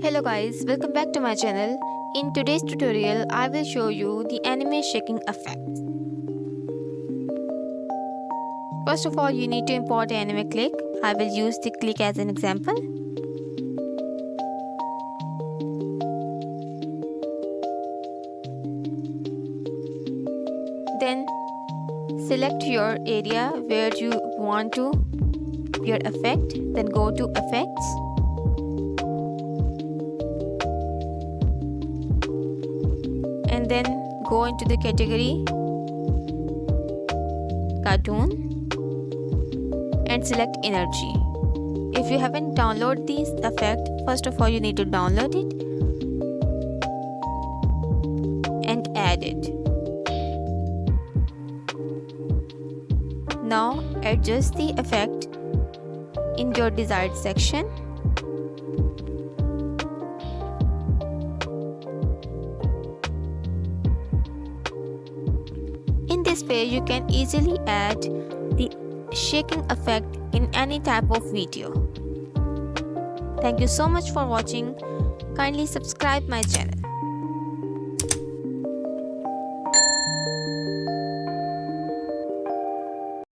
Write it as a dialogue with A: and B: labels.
A: Hello guys, welcome back to my channel. In today's tutorial, I will show you the anime shaking effect. First of all, you need to import anime click. I will use the click as an example. Then select your area where you want to your effect. Then go to effects. And then go into the category cartoon and select energy. If you haven't downloaded this effect, first of all you need to download it and add it. Now adjust the effect in your desired section. In this way, you can easily add the shaking effect in any type of video. Thank you so much for watching. Kindly subscribe my channel.